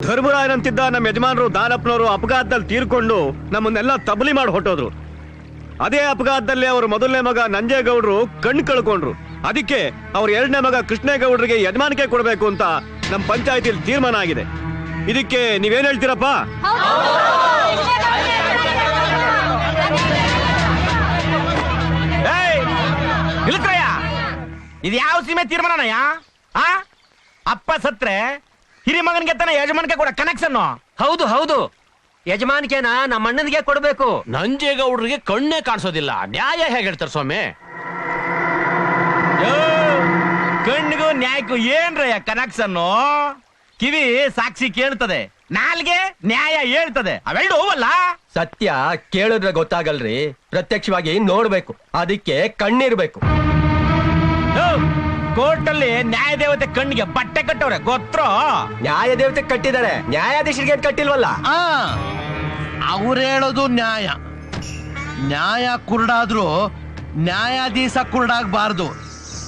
ಧರ್ಮರಾಯನಂತಿದ್ದ ನಮ್ಮ ಯಜಮಾನರು ದಾನಪ್ಪನವರು ಅಪಘಾತದಲ್ಲಿ ತೀರ್ಕೊಂಡು ನಮ್ಮನ್ನೆಲ್ಲ ತಬಲಿ ಮಾಡಿ ಹೊಟ್ಟೋದ್ರು. ಅದೇ ಅಪಘಾತದಲ್ಲಿ ಅವ್ರ ಮೊದಲನೇ ಮಗ ನಂಜೇಗೌಡರು ಕಣ್ಣು ಕಳ್ಕೊಂಡ್ರು. ಅದಕ್ಕೆ ಅವ್ರ ಎರಡನೇ ಮಗ ಕೃಷ್ಣೇಗೌಡರಿಗೆ ಯಜಮಾನಿಕೆ ಕೊಡಬೇಕು ಅಂತ ನಮ್ಮ ಪಂಚಾಯತಿಯಲ್ಲಿ ತೀರ್ಮಾನ ಆಗಿದೆ. ಇದಕ್ಕೆ ನೀವೇನ್ ಹೇಳ್ತೀರಪ್ಪ? ಇದು ಯಾವ ಸೀಮೆ ತೀರ್ಮಾನಯ್ಯ? ಅಪ್ಪ ಸತ್ರೆ ಹಿರಿ ಮಗನಿಗೆ ತಾನೆ ಯಜಮಾನಿಕೆ ಕೊಡ ಕನೆಕ್ಷನ್. ಹೌದು ಹೌದು, ಯಜಮಾನಿಕೆನ ನಮ್ಮ ಅಣ್ಣನಿಗೆ ಕೊಡ್ಬೇಕು. ನಂಜೇಗೌಡರಿಗೆ ಕಣ್ಣೇ ಕಾಣಿಸೋದಿಲ್ಲ, ನ್ಯಾಯ ಹೇಗೆ ಹೇಳ್ತಾರೆ ಸ್ವಾಮಿ? ಕಣ್ಣಿಗೂ ನ್ಯಾಯಕ್ಕೂ ಏನ್ರಯ್ಯ ಕನೆಕ್ಷನ್? ಕಿವಿ ಸಾಕ್ಷಿ ಕೇಳ್ತದೆ, ನಾಲ್ಗೆ ನ್ಯಾಯ ಹೇಳ್ತದೆ, ಅವೆರಡು ಹೋವಲ್ಲ. ಸತ್ಯ ಕೇಳಿದ್ರೆ ಗೊತ್ತಾಗಲ್ರಿ, ಪ್ರತ್ಯಕ್ಷವಾಗಿ ನೋಡ್ಬೇಕು. ಅದಕ್ಕೆ ಕಣ್ಣಿರ್ಬೇಕು. ಕೋರ್ಟ್ ಅಲ್ಲಿ ನ್ಯಾಯ ದೇವತೆ ಕಣ್ಣಿಗೆ ಬಟ್ಟೆ ಕಟ್ಟವ್ರೆ, ಗೊತ್ತೋ? ನ್ಯಾಯ ದೇವತೆ ಕಟ್ಟಿದ್ದಾರೆ, ನ್ಯಾಯಾಧೀಶರಿಗೆ ಕಟ್ಟಿಲ್ವಲ್ಲ. ಅವ್ರು ಹೇಳೋದು ನ್ಯಾಯ. ನ್ಯಾಯ ಕುರುಡಾದ್ರು ನ್ಯಾಯಾಧೀಶ ಕುರುಡಾಗಬಾರ್ದು.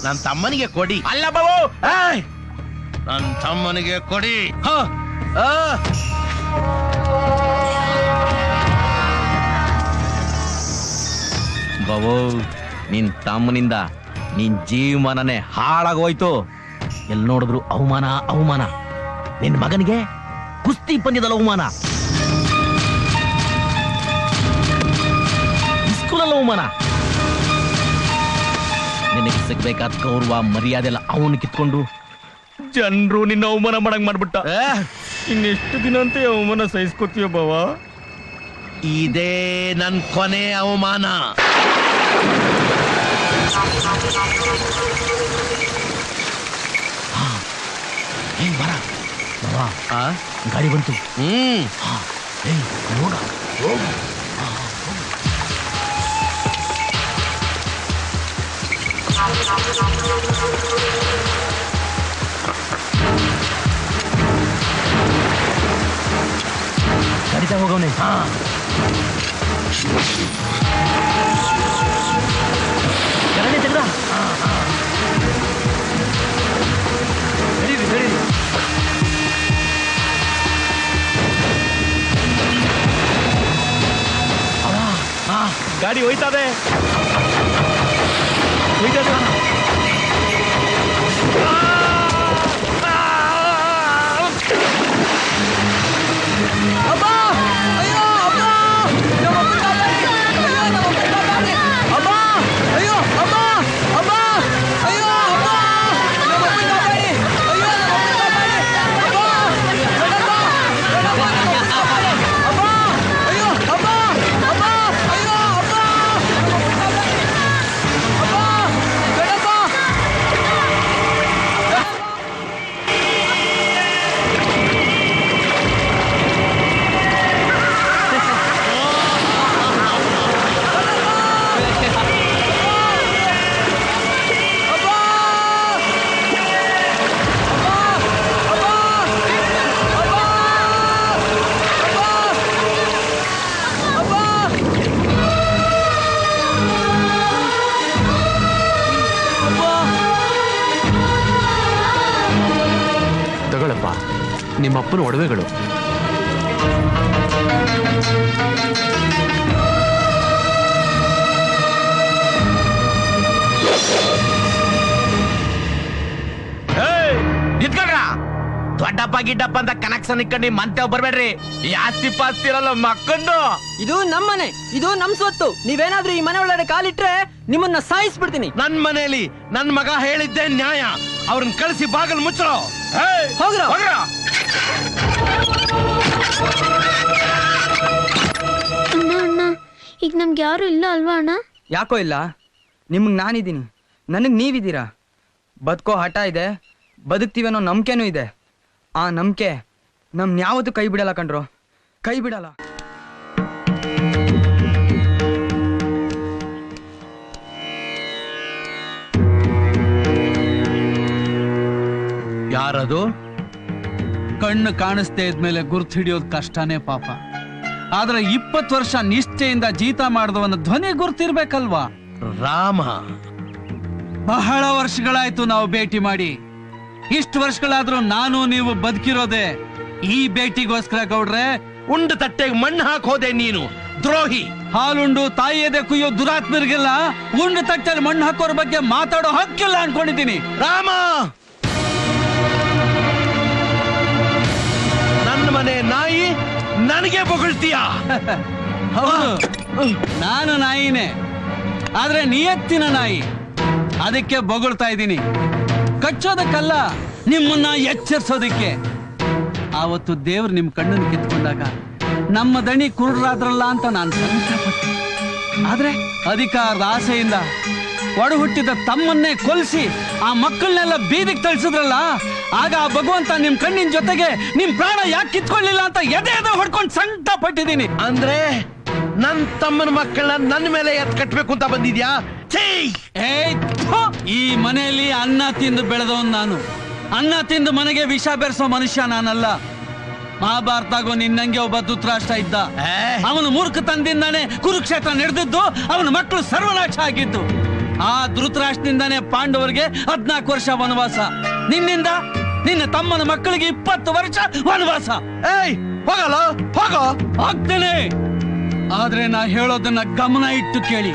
ನನ್ನ ತಮ್ಮನಿಗೆ ಕೊಡಿ. ಅಲ್ಲ ಬಾಬು, ನನ್ನ ತಮ್ಮನಿಗೆ ಕೊಡಿ. ಬಾಬು, ನಿನ್ ತಮ್ಮನಿಂದ ನಿನ್ ಜೀವಮಾನನೇ ಹಾಳಾಗೋಯ್ತು. ಎಲ್ ನೋಡಿದ್ರು ಅವಮಾನ ಅವಮಾನ. ನಿನ್ ಮಗನಿಗೆ ಕುಸ್ತಿ ಪಂದ್ಯದಲ್ಲಿ ಅವಮಾನ, ಸ್ಕೂಲಲ್ಲಿ ಅವಮಾನ. ನಿನಗೆ ಸಿಗ್ಬೇಕಾದ ಗೌರವ ಮರ್ಯಾದೆ ಎಲ್ಲ ಅವನು ಕಿತ್ಕೊಂಡು ಜನರು ನಿನ್ನ ಅವಮಾನ ಮಾಡಂಗ್ ಮಾಡ್ಬಿಟ್ಟ. ಇನ್ನೆಷ್ಟು ದಿನ ಅಂತ ಅವಮಾನ ಸಹಿಸ್ಕೊತೀಯ ಬಾವ? ಇದೇ ನನ್ ಕೊನೆ ಅವಮಾನ. ಗಾಡಿ ಬಂತು. ನೋಡ ಗಾಡಿ ಹೋಗವನೆ. ತೆಗ್ದ ಗಾಡಿ ಹೋಯ್ತದೆ. ನಿಮ್ಮಪ್ಪನ ಒಡವೆಗಳು. ದೊಡ್ಡಪ್ಪ ಗಿಡ್ಡಪ್ಪ ಅಂತ ಕನೆಕ್ಷನ್ ಇಕ್ಕಂಡು ಮಂತೆ ಬರ್ಬೇಡ್ರಿ. ಈ ಆಸ್ತಿ ಪಾಸ್ತಿ ಇರಲ್ಲ ಮಕ್ಕಂದು. ಇದು ನಮ್ಮನೆ, ಇದು ನಮ್ ಸ್ವತ್ತು. ನೀವೇನಾದ್ರೂ ಈ ಮನೆ ಒಳಗಡೆ ಕಾಲಿಟ್ರೆ ನಿಮ್ಮನ್ನ ಸಾಯಿಸ್ಬಿಡ್ತೀನಿ. ನನ್ ಮನೆಯಲ್ಲಿ ನನ್ ಮಗ ಹೇಳಿದ್ದೆ ನ್ಯಾಯ. ಅವ್ರನ್ನ ಕಳಿಸಿ ಬಾಗಲ್ ಮುಚ್ಚರೋ. ಹೋಗ್ರ ಅಣ್ಣ ಅಣ್ಣ, ಈಗ ನಮ್ಗೆ ಯಾರು ಇಲ್ಲ ಅಲ್ವಾ ಅಣ್ಣ? ಯಾಕೋ ಇಲ್ಲ, ನಿಮ್ಗ್ ನಾನಿದ್ದೀನಿ, ನನಗ್ ನೀವಿದ್ದೀರಾ. ಬದುಕೋ ಹಠ ಇದೆ, ಬದುಕ್ತೀವನ್ನೋ ನಂಬಿಕೆನೂ ಇದೆ. ಆ ನಂಬಿಕೆ ನಮ್ನ ಯಾವತ್ತೂ ಕೈ ಬಿಡಲ್ಲ ಕಣ್ರೋ, ಕೈ ಬಿಡಲ್ಲ. ಯಾರದು? ಕಣ್ಣು ಕಾಣಿಸ್ದೇ ಇದ್ಮೇಲೆ ಗುರ್ತು ಹಿಡಿಯೋದು ಕಷ್ಟನೇ ಪಾಪ. ಆದ್ರೆ 20 ವರ್ಷ ನಿಷ್ಠೆಯಿಂದ ಜೀತ ಮಾಡಿದವನ ಧ್ವನಿ ಗುರ್ತಿರ್ಬೇಕಲ್ವಾ? ರಾಮ. ಬಹಳ ವರ್ಷಗಳಾಯ್ತು ನಾವು ಭೇಟಿ ಮಾಡಿ. ಇಷ್ಟು ವರ್ಷಗಳಾದ್ರೂ ನಾನು ನೀವು ಬದುಕಿರೋದೆ ಈ ಭೇಟಿಗೋಸ್ಕರ ಗೌಡ್ರೆ ಉಂಡು ತಟ್ಟೆಗೆ ಮಣ್ಣು ಹಾಕೋದೆ ನೀನು ದ್ರೋಹಿ. ಹಾಲುಂಡು ತಾಯಿ ಎದೆ ಕುಯ್ಯೋ ದುರಾತ್ಮರಿಗೆಲ್ಲ ಉಂಡು ತಟ್ಟೆಯಲ್ಲಿ ಮಣ್ಣು ಹಾಕೋರ್ ಬಗ್ಗೆ ಮಾತಾಡೋ ಹಕ್ಕಿಲ್ಲ ಅನ್ಕೊಂಡಿದ್ದೀನಿ. ರಾಮ, ನನ್ನ ಮನೆ ನಾಯಿ ನನಗೆ ಬೊಗಳ್ತೀಯ? ಹೌದು, ನಾನು ನಾಯಿನೇ, ಆದ್ರೆ ನಿಯತ್ತಿನ ನಾಯಿ. ಅದಕ್ಕೆ ಬೊಗಳ್ತಾ ಇದ್ದೀನಿ, ಕಚ್ಚೋದಕ್ಕಲ್ಲ, ನಿಮ್ಮನ್ನ ಎಚ್ಚರಿಸೋದಕ್ಕೆ. ಆವತ್ತು ದೇವ್ರು ನಿಮ್ ಕಣ್ಣನ್ನು ಕಿತ್ಕೊಂಡಾಗ ನಮ್ಮ ದಣಿ ಕುರುಡರಾದ್ರಲ್ಲ ಅಂತ ನಾನು ಸಂಕಟಪಟ್ಟೆ. ಆದ್ರೆ ಅಧಿಕಾರದ ಆಸೆಯಿಂದ ಒಡ ಹುಟ್ಟಿದ ತಮ್ಮನ್ನೇ ಕೊಲ್ಸಿ ಆ ಮಕ್ಕಳನ್ನೆಲ್ಲ ಬೀದಿಗೆ ತಳಿಸಿದ್ರಲ್ಲ, ಆಗ ಆ ಭಗವಂತ ನಿಮ್ ಕಣ್ಣಿನ ಜೊತೆಗೆ ನಿಮ್ ಪ್ರಾಣ ಯಾಕೆ ಕಿತ್ಕೊಳ್ಳಿಲ್ಲ ಅಂತ ಎದೆ ಹೊಡ್ಕೊಂಡು ಸಂಕಟ ಪಟ್ಟಿದ್ದೀನಿ. ಅಂದ್ರೆ ನನ್ ತಮ್ಮನ ಮಕ್ಕಳನ್ನ ನನ್ನ ಮೇಲೆ ಎತ್ ಕಟ್ಬೇಕು ಅಂತ ಬಂದಿದ್ಯಾ? ಏಯ್, ಥು! ಈ ಮನೆಯಲ್ಲಿ ಅನ್ನ ತಿಂದು ಬೆಳೆದವನ್ ನಾನು. ಅನ್ನ ತಿಂದು ಮನೆಗೆ ವಿಷ ಬೆರೆಸೋ ಮನುಷ್ಯ ನಾನಲ್ಲ. ಮಹಾಭಾರತಾಗೋ ನಿನ್ನಂಗೆ ಒಬ್ಬ ಧೃತರಾಷ್ಟ್ರ ಇದ್ದ. ಅವನು ಮೂರ್ಖತನದಿಂದಾನೆ ಕುರುಕ್ಷೇತ್ರ ನಡೆದಿದ್ದು, ಅವನ ಮಕ್ಕಳು ಸರ್ವನಾಶ ಆಗಿದ್ದು. ಆ ಧೃತರಾಷ್ಟ್ರದಿಂದಾನೆ ಪಾಂಡವರಿಗೆ 14 ವರ್ಷ ವನವಾಸ. ನಿನ್ನಿಂದ ನಿನ್ನ ತಮ್ಮನ ಮಕ್ಕಳಿಗೆ 20 ವರ್ಷ ವನವಾಸ. ಏಯ್, ಹೋಗಲ್ಲ, ಹೋಗೋ. ಆಗ್ತೇನೆ, ಆದ್ರೆ ನಾ ಹೇಳೋದನ್ನ ಗಮನ ಇಟ್ಟು ಕೇಳಿ.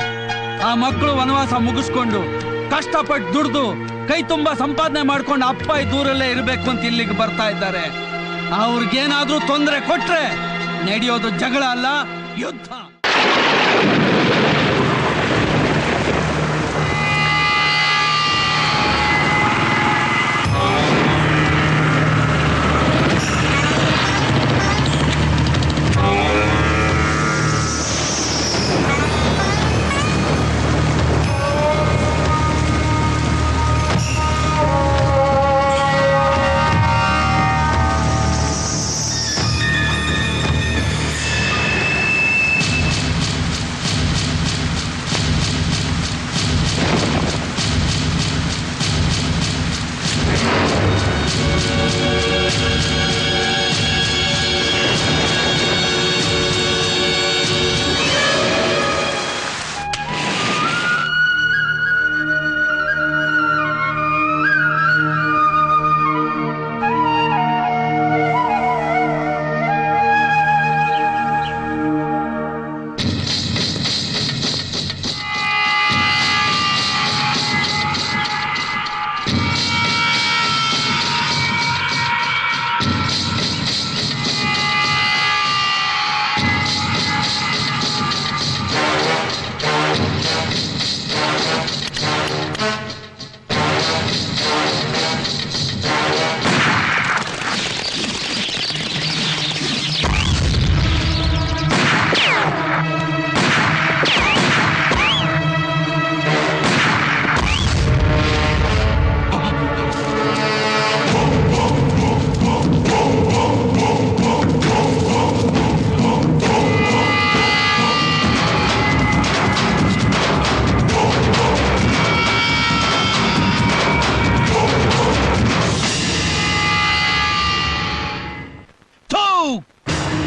ಆ ಮಕ್ಕಳು ವನವಾಸ ಮುಗಿಸ್ಕೊಂಡು ಕಷ್ಟಪಟ್ಟು ದುಡ್ದು ಕೈ ತುಂಬಾ ಸಂಪಾದನೆ ಮಾಡ್ಕೊಂಡು ಅಪ್ಪ ಈ ದೂರಲ್ಲೇ ಇರಬೇಕು ಅಂತ ಇಲ್ಲಿಗೆ ಬರ್ತಾ ಇದ್ದಾರೆ. ಅವ್ರಿಗೇನಾದ್ರೂ ತೊಂದರೆ ಕೊಟ್ರೆ ನಡೆಯೋದು ಜಗಳ ಅಲ್ಲ, ಯುದ್ಧ.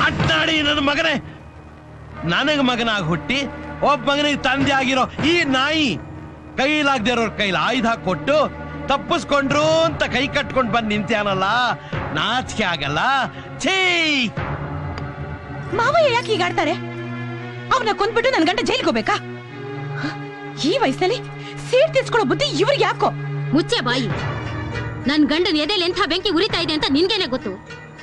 ಅಡ್ಡಾಡಿ ನನ್ನ ಮಗನೇ, ನನಗ ಮಗನಾಗಿ ಹುಟ್ಟಿ ಒಬ್ಬ ಮಗನಿಗೆ ತಂದೆ ಆಗಿರೋ ಈ ನಾಯಿ ಕೈಲಾಗದೆ ಇರೋರ್ ಕೈಲಿ ಆಯುಧ ಕೊಟ್ಟು ತಪ್ಪಿಸ್ಕೊಂಡ್ರು ಅಂತ ಕೈ ಕಟ್ಕೊಂಡ್ ಬಂದ್ ನಿಂತ್ಯಾನಲ್ಲ, ನಾಚಿಕೆ ಆಗಲ್ಲ? ಛೀ! ಮಾವಯ್ಯ ಯಾಕೆ ಹೀಗಾಡ್ತಾರೆ? ಅವನ ಕೊಂದ್ಬಿಟ್ಟು ನನ್ ಗಂಡ ಜೈಲ್ಗೆ ಹೋಗ್ಬೇಕಾ? ಈ ವಯಸ್ಸಲ್ಲಿ ಸೀಟ್ ತಿರ್ಸ್ಕೊಳ್ಳೋ ಬುದ್ಧಿ ಇವ್ರಿಗೆ ಯಾಕೋ? ಮುಚ್ಚೆ ಬಾಯಿ. ನನ್ ಗಂಡನ ಎದೆಲಿ ಎಂಥ ಬೆಂಕಿ ಉರಿತಾ ಇದೆ ಅಂತ ನಿನ್ಗೇನೆ ಗೊತ್ತು.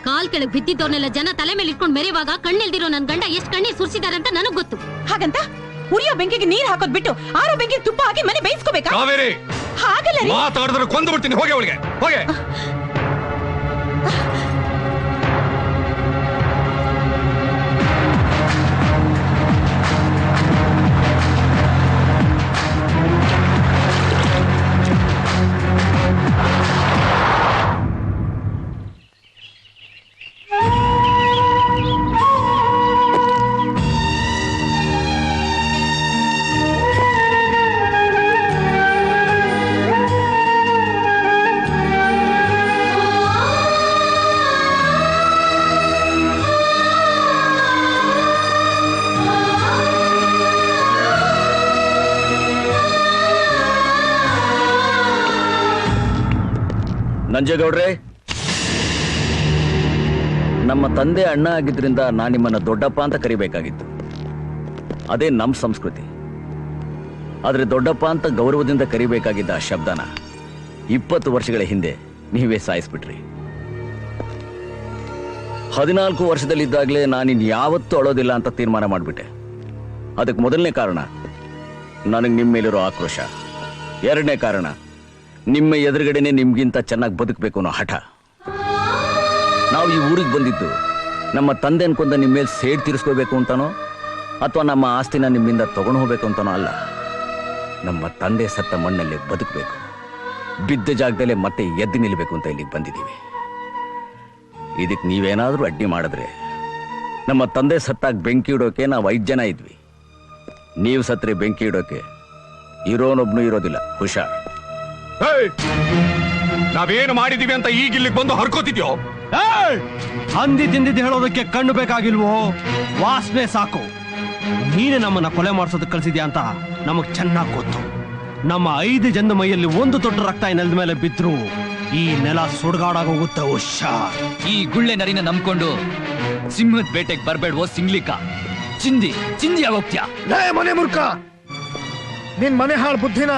ಕಾಲ್ ಕೆಳಗ್ ಬಿದ್ದಿದ್ದವ್ರನ್ನೆಲ್ಲ ಜನ ತಲೆ ಮೇಲೆ ಇಟ್ಕೊಂಡು ಮೆರೆಯುವಾಗ ಕಣ್ಣೆಲ್ದಿರೋ ನನ್ ಗಂಡ ಎಷ್ಟ್ ಕಣ್ಣೀರ್ ಸುರಿಸಿದಾರೆ ಅಂತ ನನಗ್ ಗೊತ್ತು. ಹಾಗಂತ ಉರಿಯೋ ಬೆಂಕಿಗೆ ನೀರ್ ಹಾಕೋದ್ ಬಿಟ್ಟು ಆರೋ ಬೆಂಕಿಗೆ ತುಪ್ಪ ಹಾಕಿ ಮನೆ ಬೇಯಿಸ್ಕೋಬೇಕಾ? ಹಾಗಲ್ಲ ರೀ. ಮಾತಾಡಿದ್ರೆ ಕೊಂದು ಬಿಡ್ತೀನಿ, ಹೋಗಿ ಅವಳಿಗೆ ಹೋಗೆ. ನಂಜೇಗೌಡ್ರೆ, ನಮ್ಮ ತಂದೆ ಅಣ್ಣ ಆಗಿದ್ರಿಂದ ನಾನು ನಿಮ್ಮನ್ನ ದೊಡ್ಡಪ್ಪ ಅಂತ ಕರಿಬೇಕಾಗಿತ್ತು. ಅದೇ ನಮ್ಮ ಸಂಸ್ಕೃತಿ. ಆದ್ರೆ ದೊಡ್ಡಪ್ಪ ಅಂತ ಗೌರವದಿಂದ ಕರಿಬೇಕಾಗಿದ್ದ ಆ ಶಬ್ದನ 20 ವರ್ಷಗಳ ಹಿಂದೆ ನೀವೇ ಸಾಯಿಸ್ಬಿಟ್ರಿ. 14 ವರ್ಷದಲ್ಲಿದ್ದಾಗಲೇ ನಾನಿನ್ ಯಾವತ್ತೂ ಅಳೋದಿಲ್ಲ ಅಂತ ತೀರ್ಮಾನ ಮಾಡಿಬಿಟ್ಟೆ. ಅದಕ್ಕೆ ಮೊದಲನೇ ಕಾರಣ ನನಗೆ ನಿಮ್ಮ ಮೇಲಿರೋ ಆಕ್ರೋಶ. ಎರಡನೇ ಕಾರಣ ನಿಮ್ಮ ಎದುರುಗಡೆನೆ ನಿಮ್ಗಿಂತ ಚೆನ್ನಾಗಿ ಬದುಕಬೇಕು ಅನ್ನೋ ಹಠ. ನಾವು ಈ ಊರಿಗೆ ಬಂದಿದ್ದು ನಮ್ಮ ತಂದೆ ಅನ್ಕೊಂಡ ನಿಮ್ಮ ಮೇಲೆ ಸೇಡ್ ತೀರಿಸ್ಕೋಬೇಕು ಅಂತಾನೋ ಅಥವಾ ನಮ್ಮ ಆಸ್ತಿನ ನಿಮ್ಮಿಂದ ತಗೊಂಡು ಹೋಗ್ಬೇಕು ಅಂತಾನೋ ಅಲ್ಲ. ನಮ್ಮ ತಂದೆ ಸತ್ತ ಮಣ್ಣಲ್ಲಿ ಬದುಕಬೇಕು, ಬಿದ್ದ ಜಾಗದಲ್ಲೇ ಮತ್ತೆ ಎದ್ದು ನಿಲ್ಲಬೇಕು ಅಂತ ಇಲ್ಲಿಗೆ ಬಂದಿದ್ದೀವಿ. ಇದಕ್ಕೆ ನೀವೇನಾದರೂ ಅಡ್ಡಿ ಮಾಡಿದ್ರೆ ನಮ್ಮ ತಂದೆ ಸತ್ತಾಗ ಬೆಂಕಿ ಇಡೋಕೆ ನಾವು 5 ಜನ ಇದ್ವಿ. ನೀವು ಸತ್ರೆ ಬೆಂಕಿ ಇಡೋಕೆ ಇರೋನೊಬ್ನು ಇರೋದಿಲ್ಲ. ಹುಷಾರ್. ನಾವೇನು ಮಾಡಿದೀವಿ ಅಂತ ಈಗ ಇಲ್ಲಿಗೆ ಬಂದು ಹರ್ಕೋತಿದ್ಯೋ? ಹಂದಿ ತಿಂದಿದ್ದು ಹೇಳೋದಕ್ಕೆ ಕಣ್ಣು ಬೇಕಾಗಿಲ್ವೋ? ವಾಸನೆ ಸಾಕು. ನೀನೇ ನಮ್ಮನ್ನ ಕೊಲೆ ಮಾಡಿಸೋದಕ್ಕೆ ಕಳ್ಸಿದ್ಯಾ ಅಂತ ನಮಗ್ ಚೆನ್ನಾಗಿ ಗೊತ್ತು. ನಮ್ಮ 5 ಜನದ ಮೈಯಲ್ಲಿ ಒಂದು ತೊಟ್ಟು ರಕ್ತ ಈ ನೆಲದ ಮೇಲೆ ಬಿದ್ರು ಈ ನೆಲ ಸುಡ್ಗಾಡಾಗೋಗುತ್ತೆ. ಹುಷಾರ್. ಈ ಗುಳ್ಳೆ ನರಿನ ನಂಬ್ಕೊಂಡು ಸಿಂಹದ ಬೇಟೆಗೆ ಬರ್ಬೇಡ್ವೋ ಸಿಂಗ್ಲಿಕ್ಕ. ಚಿಂದಿ ಆಗೋಗ್ತ್ಯಾ? ಮನೆ ಮುರ್ಕ, ನಿನ್ ಮನೆ ಹಾಳು ಬುದ್ಧಿನ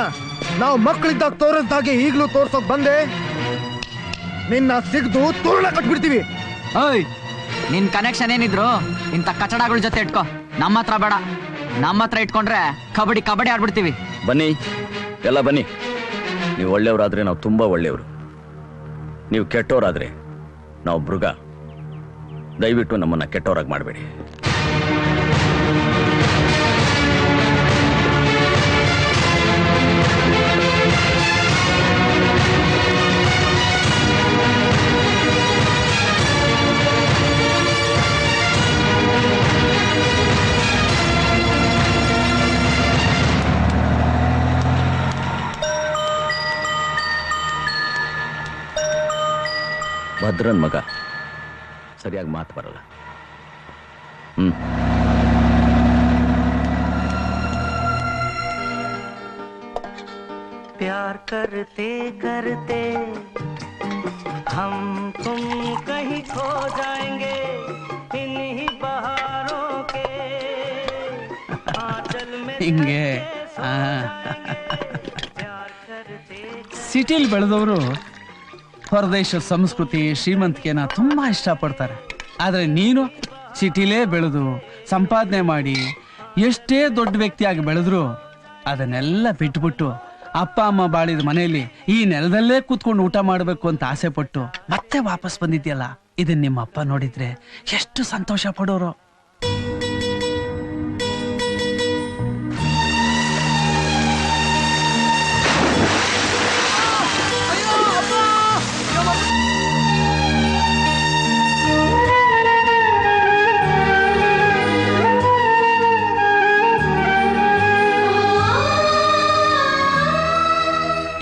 ನಾವು ಮಕ್ಕಳಿದ್ದಾಗ ತೋರಿಸ್ದಾಗೆ ಈಗ್ಲೂ ತೋರ್ಸೋಕ್ ಬಂದೆ. ನಿನ್ನ ಸಿಗ್ದು ತೋರಣ ಕಟ್ಬಿಡ್ತೀವಿ. ಓಯ್, ನಿನ್ ಕನೆಕ್ಷನ್ ಏನಿದ್ರು ಇಂಥ ಕಚಡಗಳ ಜೊತೆ ಇಟ್ಕೋ, ನಮ್ಮ ಹತ್ರ ಬೇಡ. ನಮ್ಮ ಹತ್ರ ಇಟ್ಕೊಂಡ್ರೆ ಕಬಡ್ಡಿ ಆಡ್ಬಿಡ್ತೀವಿ. ಬನ್ನಿ, ಎಲ್ಲ ಬನ್ನಿ. ನೀವು ಒಳ್ಳೆಯವರಾದ್ರೆ ನಾವು ತುಂಬಾ ಒಳ್ಳೆಯವರು, ನೀವು ಕೆಟ್ಟವರಾದ್ರೆ ನಾವು ಮೃಗ. ದಯವಿಟ್ಟು ನಮ್ಮನ್ನ ಕೆಟ್ಟವರಾಗಿ ಮಾಡಬೇಡಿ. ಭದ್ರನ್ ಮಗ, ಸರಿಯಾಗಿ ಮಾತು ಬರಲ್ಲ. प्यार करते करते हम तुम कहीं खो जाएंगे इन्हीं बहारों के आंचल में ಹಿಂಗೆ ಸಿಟಿಲಿ ಬೆಳೆದವರು ಹೊರದೇಶದ ಸಂಸ್ಕೃತಿ ಶ್ರೀಮಂತಿಕೆನ ತುಂಬಾ ಇಷ್ಟಪಡ್ತಾರೆ. ಆದ್ರೆ ನೀನು ಸಿಟಿಲೇ ಬೆಳೆದು ಸಂಪಾದನೆ ಮಾಡಿ ಎಷ್ಟೇ ದೊಡ್ಡ ವ್ಯಕ್ತಿಯಾಗಿ ಬೆಳೆದ್ರು ಅದನ್ನೆಲ್ಲ ಬಿಟ್ಬಿಟ್ಟು ಅಪ್ಪ ಅಮ್ಮ ಬಾಳಿದ ಮನೆಯಲ್ಲಿ ಈ ನೆಲದಲ್ಲೇ ಕೂತ್ಕೊಂಡು ಊಟ ಮಾಡಬೇಕು ಅಂತ ಆಸೆ ಪಟ್ಟು ಮತ್ತೆ ವಾಪಸ್ ಬಂದಿದ್ಯಲ್ಲ, ಇದನ್ನ ನಿಮ್ಮ ಅಪ್ಪ ನೋಡಿದ್ರೆ ಎಷ್ಟು ಸಂತೋಷ ಪಡೋರು.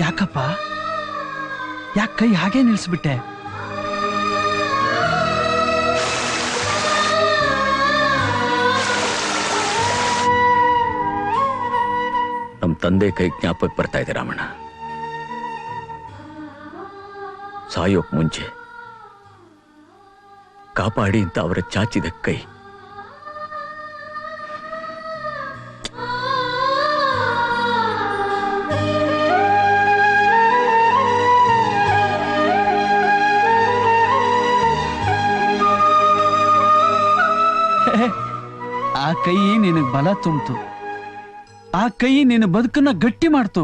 ಯಾಕಪ್ಪ, ಯಾಕೆ ಕೈ ಹಾಗೆ ನಿಲ್ಸ್ಬಿಟ್ಟೆ? ನಮ್ಮ ತಂದೆ ಕೈ ಜ್ಞಾಪಕ ಬರ್ತಾ ಇದೆ ರಾಮಣ್ಣ. ಸಾಯೋಕ್ ಮುಂಚೆ ಕಾಪಾಡಿ ಅಂತ ಅವರ ಚಾಚಿದ ಕೈ. ಆ ಕೈ ನಿನಗೆ ಬಲ ತುಂಬ್ತು, ಆ ಕೈ ನಿನ್ನ ಬದುಕನ್ನ ಗಟ್ಟಿ ಮಾಡ್ತು.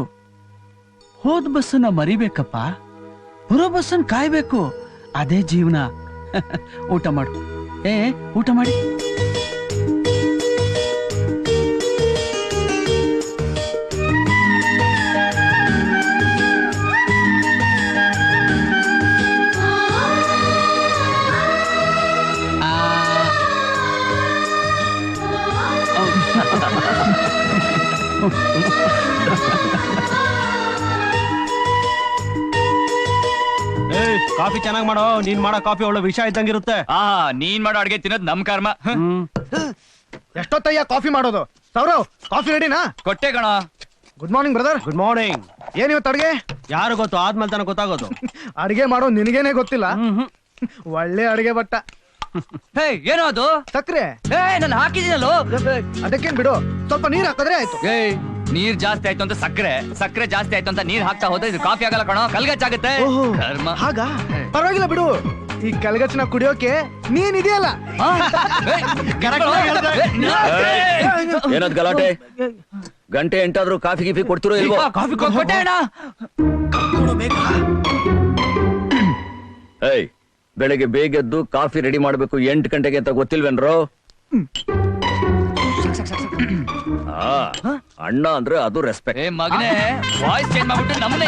ಹೋದ ಬಸ್ಸನ್ನ ಮರಿಬೇಕಪ್ಪ, ಬರೋ ಬಸ್ಸನ್ನ ಕಾಯ್ಬೇಕು. ಅದೇ ಜೀವನ. ಊಟ ಮಾಡು. ಊಟ ಮಾಡಿ. ಕಾಫಿ ಚೆನ್ನಾಗಿ ಮಾಡೋ. ನೀನ್ ಮಾಡೋ ಕಾಫಿ ಒಳ್ಳೆ ವಿಷ ಇದ್ದಂಗಿರುತ್ತೆ. ನೀನ್ ಮಾಡೋ ಅಡ್ಗೆ ತಿನ್ನೋದ್ ನಮ್ ಕರ್ಮ. ಎಷ್ಟೊತ್ತಯ್ಯ ಕಾಫಿ ಮಾಡೋದು? ಸೌರವ್, ಕಾಫಿ ರೆಡಿನಾ? ಕೊಟ್ಟೆ ಕಣ. Good morning brother. Good morning. ಏನ್ ಇವತ್ತು ಅಡ್ಗೆ? ಯಾರು ಗೊತ್ತು, ಆದ್ಮೇಲೆ ತನಕ ಗೊತ್ತಾಗೋದು. ಅಡ್ಗೆ ಮಾಡೋ ನಿನಗೇನೆ ಗೊತ್ತಿಲ್ಲ. ಒಳ್ಳೆ ಅಡ್ಗೆ ಭಟ್ಟ. ಹೇ ಏನೋ ಅದು ಸಕ್ರೆ ನಾನು ಹಾಕಿದ್ದೀನಲ್ಲೋ. ಅದಕ್ಕೇನ್ ಬಿಡು, ಸ್ವಲ್ಪ ನೀರ್ ಹಾಕಿದ್ರೆ ಆಯ್ತು. ಏಯ್ ನೀರ್ ಜಾಸ್ತಿ ಆಯ್ತು ಅಂತ ಸಕ್ಕರೆ ಜಾಸ್ತಿ ಆಯ್ತು ಅಂತ ನೀರ್ ಹಾಕ್ತಾ ಹೋದ್ರೆ ಇದು ಕಾಫಿ ಆಗಲ್ಲ ಕಣೋ, ಕಲ್ಗಚ್ಚಾಗುತ್ತೆ. ಕರ್ಮ. ಹಾಗ ಪರವಾಗಿಲ್ಲ ಬಿಡು, ಈ ಕಲ್ಗಚ್ಚನ ಕುಡಿಯೋಕೆ ನೀನ್ ಇದೆಯಲ್ಲ. ಏನದ್ ಗಲಾಟೆ? ಗಂಟೆ ಎಂಟಾದ್ರೂ ಕಾಫಿ ಗಿಫಿ ಕೊಡ್ತಿರೋ ಇಲ್ವೋ? ಕಾಫಿ ಕೊಟ್ಟೆ ಅಣ್ಣ. ಏಯ್ ಬೆಳಗ್ಗೆ ಬೇಗ ಎದ್ದು ಕಾಫಿ ರೆಡಿ ಮಾಡ್ಬೇಕು, 8 ಗಂಟೆಗೆ ಅಂತ ಗೊತ್ತಿಲ್ವೇನ್ರೋ? ಅಣ್ಣ ಅಂದ್ರೆ ಅದು ರೆಸ್ಪೆಕ್ಟ್. ಏ ಮಗನೇ, ವಾಯ್ಸ್ ಚೇಂಜ್ ಮಾಡ್ಬಿಟ್ಟು ನಮ್ಮನ್ನ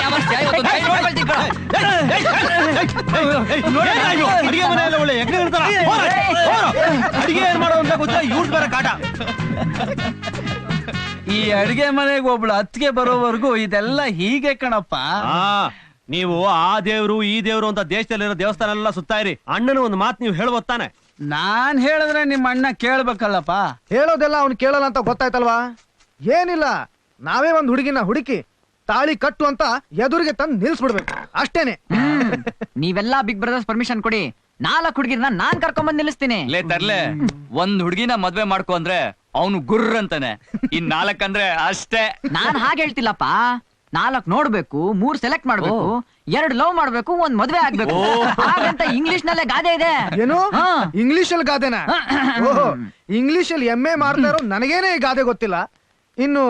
ಅಡಿಗೆ ಮನೆಯಲ್ಲ ಒಳ್ಳೆ ಯಜ್ಞ ಇರ್ತಾರ. ಅಡಿಗೆ ಏನ್ ಮಾಡೋ ಅಂತ ಗೊತ್ತಾ? ಇವ್ರು ಬರ ಕಾಟ. ಈ ಅಡಿಗೆ ಮನೆಗೆ ಒಬ್ಳು ಅತ್ತಿಗೆ ಬರೋವರೆಗೂ ಇದೆಲ್ಲ ಹೀಗೆ ಕಣಪ್ಪ. ನೀವು ಆ ದೇವ್ರು ಈ ದೇವ್ರು ಅಂತ ದೇಶದಲ್ಲಿರೋ ದೇವಸ್ಥಾನ ಎಲ್ಲ ಸುತ್ತಾ ಇರಿ. ಅಣ್ಣನ ಒಂದು ಮಾತು ನೀವು ಹೇಳ್ಬೋತಾನೆ. ನಾನ್ ಹೇಳಿದ್ರೆ ನಿಮ್ಮ ಅಣ್ಣ ಕೇಳ್ಬೇಕಲ್ಲಪ್ಪ. ಹೇಳೋದೆಲ್ಲ ಅವ್ನು ಕೇಳಲ್ಲ ಅಂತ ಗೊತ್ತಾಯ್ತಲ್ವಾ? ಏನಿಲ್ಲ, ನಾವೇ ಒಂದ್ ಹುಡುಗಿನ ಹುಡುಕಿ ತಾಳಿ ಕಟ್ಟು ಅಂತ ಎದುರಿಗೆ ತಂದು ನಿಲ್ಸ್ಬಿಡ್ಬೇಕು ಅಷ್ಟೇನೆ. ನೀವೆಲ್ಲಾ ಬಿಗ್ ಬ್ರದರ್ಸ್ ಪರ್ಮಿಷನ್ ಕೊಡಿ, 4 ಹುಡುಗಿರ್ನ ನಾನ್ ಕರ್ಕೊಂಡ್ ನಿಲ್ಲಿಸ್ತೀನಿ. ಲೇ ತರ್ಲೆ, ಒಂದ್ ಹುಡುಗಿನ ಮದ್ವೆ ಮಾಡ್ಕೊ ಅಂದ್ರೆ ಅವನು ಗುರ್ರ ಅಂತಾನೆ, ಇನ್ 4 ಅಂದ್ರೆ ಅಷ್ಟೇ. ನಾನ್ ಹಾಗೆ ಹೇಳ್ತಿಲ್ಲಪ್ಪ, 4 ನೋಡ್ಬೇಕು, 3 ಸೆಲೆಕ್ಟ್ ಮಾಡ್ಬೇಕು, 2 ಲವ್ ಮಾಡ್ಬೇಕು, 1 ಮದ್ವೆ ಆಗ್ಬೇಕು. ಹಾಗಂತ ಇಂಗ್ಲಿಷ್ ನಲ್ಲೇ ಗಾದೆ ಇದೆ. ಏನು ಇಂಗ್ಲಿಷ್ ಅಲ್ಲಿ ಗಾದೆನಾ? ಓಹೋ, ಇಂಗ್ಲಿಷ್ ಅಲ್ಲಿ MA ಮಾಡ್ತಾ ಇರೋ ನನಗೇನೆ ಈ ಗಾದೆ ಗೊತ್ತಿಲ್ಲ. ಇನ್ನು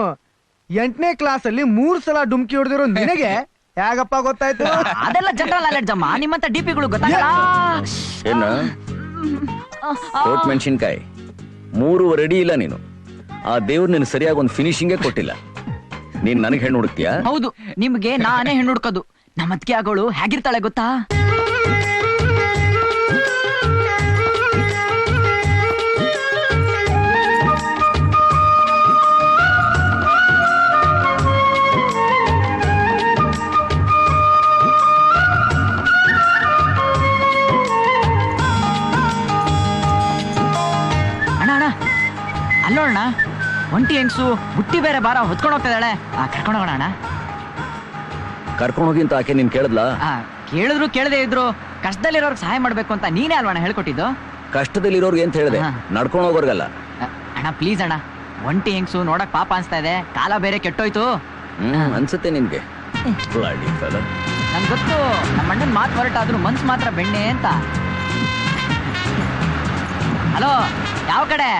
8ನೇ ಕ್ಲಾಸ್ ಅಲ್ಲಿ 3 ಸಲ ಡುಮ್ಕಿ ಹೊಡೆದಿರೋ ನಿನಗೆ ಹೇಗಪ್ಪ ಗೊತ್ತಾಯ್ತು? ಅದೆಲ್ಲ ಜನರಲ್ ನಾಲೆಡ್ಜ್ ಅಮ್ಮ, ನಿಮ್ಮಂತ ಡಿಪಿಗಳು ಗೊತ್ತಾಗಲ್ಲ. ಏನ ಕೋಟ್ ಮೆಣಸಿನ್ಕಾಯಿ 3 ರೆಡಿ ಇಲ್ಲ ನೀನು. ಆ ದೇವ್ರು ನೀನು ಸರಿಯಾಗಿ ಒಂದು ಫಿನಿಶಿಂಗೇ ಕೊಟ್ಟಿಲ್ಲ. ನೀನ್ ನನಗೆ ಹೆಣ್ಣು ಹುಡುಕ್ತಿಯಾ? ಹೌದು, ನಿಮ್ಗೆ ನಾನೇ ಹೆಣ್ಣು ಹುಡ್ಕೋದು. ನಮ್ಮ ಅತ್ತಿಗೆ ಆಗೋಳು ಹೇಗಿರ್ತಾಳೆ ಗೊತ್ತಾ? ಅಣ್ಣ ಅಣ್ಣ ಅಲ್ಲೋಣ, ಒಂಟಿ ಹೆಂಗ್ಸು ಬುಟ್ಟಿ ಬೇರೆ ಬಾರ ಹೊತ್ಕೊಂಡು ಹೋಗ್ತಿದ್ದಾಳೆ. ಕರ್ಕೊಂಡು ಹೋಗೋಣ ಅಣ್ಣ. ಕರ್ಕೊಂಡೋಗಿ ಅಂತ ಆಕೆ ನೀನ್ ಕೇಳದ್ಲಾ? ಕೇಳಿದ್ರು ಕೇಳದೆ ಇದ್ರು ಕಷ್ಟದಲ್ಲಿರೋರ್ಗೆ ಸಹಾಯ ಮಾಡ್ಬೇಕು ಅಂತ ನೀನೇ ಅಲ್ವಣ್ಣ ಹೇಳ್ಕೊಟ್ಟಿದ್ದು? ಕಷ್ಟದಲ್ಲಿರೋರ್ಗೆ ಅಂತ ಹೇಳಿದೆ, ನಡ್ಕೊಂಡು ಹೋಗೋರ್ಗಲ್ಲ. ಅಣ್ಣ ಪ್ಲೀಸ್ ಅಣ್ಣ, ಒಂಟಿ ಹೆಂಗ್ಸು ನೋಡಕ್ ಪಾಪ ಅನ್ಸ್ತಾ ಇದೆ, ಕಾಲ ಬೇರೆ ಕೆಟ್ಟೋಯ್ತು. ಅನ್ಸುತ್ತೆ ನಿನ್ಗೆ. ನನ್ ಗೊತ್ತು, ನಮ್ಮ ಅಣ್ಣನ್ ಮಾತು ಹೊರಟಾದ್ರು ಮನ್ಸು ಮಾತ್ರ ಬೆಣ್ಣೆ ಅಂತ. ಹಲೋ, ಯಾವ ಕಡೆ?